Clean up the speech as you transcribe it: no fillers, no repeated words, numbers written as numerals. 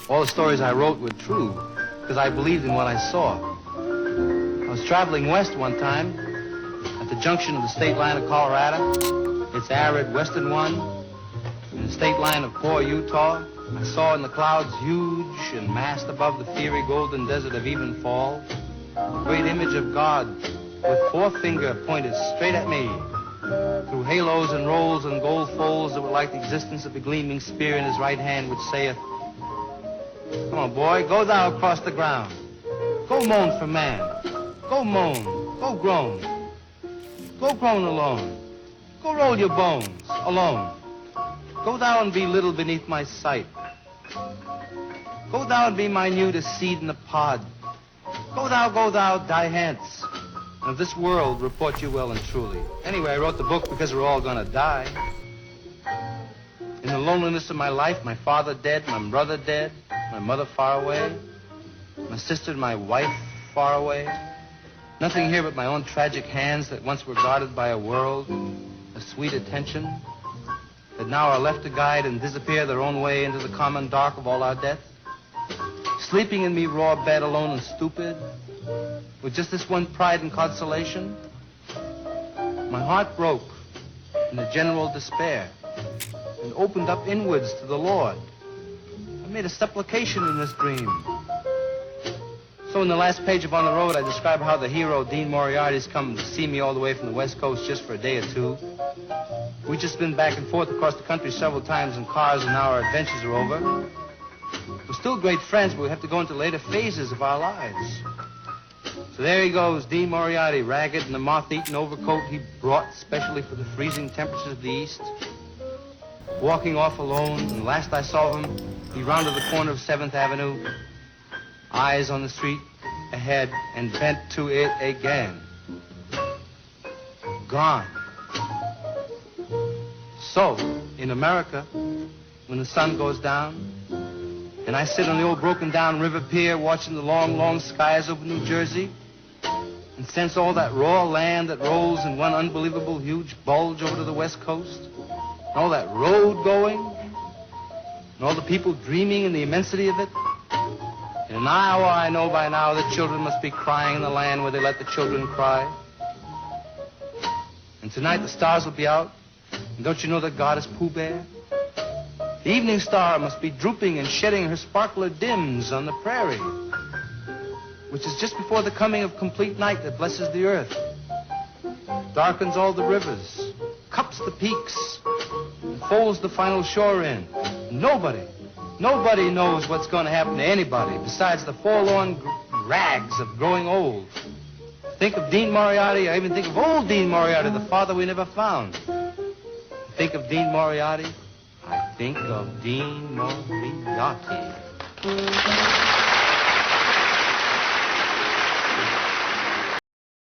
All the stories I wrote were true, because I believed in what I saw. I was traveling west one time, at the junction of the state line of Colorado, its arid western one, and the state line of poor Utah. I saw in the clouds, huge and massed above the fiery golden desert of even fall, the great image of God with forefinger pointed straight at me, through halos and rolls and gold folds that were like the existence of a gleaming spear in his right hand, which saith, "Come on, boy, go thou across the ground. Go moan for man. Go moan. Go groan. Go groan alone. Go roll your bones alone. Go thou and be little beneath my sight. Go thou and be minute as seed in the pod. Go thou, die hence. And of this world report you well and truly." Anyway, I wrote the book because we're all gonna die. In the loneliness of my life, my father dead, my brother dead, my mother far away, my sister and my wife far away. Nothing here but my own tragic hands that once were guarded by a world, a sweet attention, that now are left to guide and disappear their own way into the common dark of all our death. Sleeping in me raw bed alone and stupid, with just this one pride and consolation. My heart broke in a general despair and opened up inwards to the Lord. I made a supplication in this dream. So in the last page of On the Road, I describe how the hero, Dean Moriarty's come to see me all the way from the West Coast just for a day or two. We've just been back and forth across the country several times in cars, and now our adventures are over. We're still great friends, but we have to go into later phases of our lives. So there he goes, Dean Moriarty, ragged in the moth-eaten overcoat he brought specially for the freezing temperatures of the East, walking off alone, and last I saw him, he rounded the corner of 7th Avenue, eyes on the street ahead, and bent to it again. Gone. So, in America, when the sun goes down, and I sit on the old broken-down river pier watching the long, long skies over New Jersey, and sense all that raw land that rolls in one unbelievable huge bulge over to the West Coast, and all that road going, and all the people dreaming in the immensity of it. In an hour, I know by now that children must be crying in the land where they let the children cry. And tonight the stars will be out, and don't you know that God is Pooh Bear? The evening star must be drooping and shedding her sparkler dims on the prairie, which is just before the coming of complete night that blesses the earth, darkens all the rivers, cups the peaks, and folds the final shore in. Nobody knows what's going to happen to anybody besides the forlorn rags of growing old. Think of Dean Moriarty, I even think of old Dean Moriarty, the father we never found. Think of Dean Moriarty, I think of Dean Moriarty.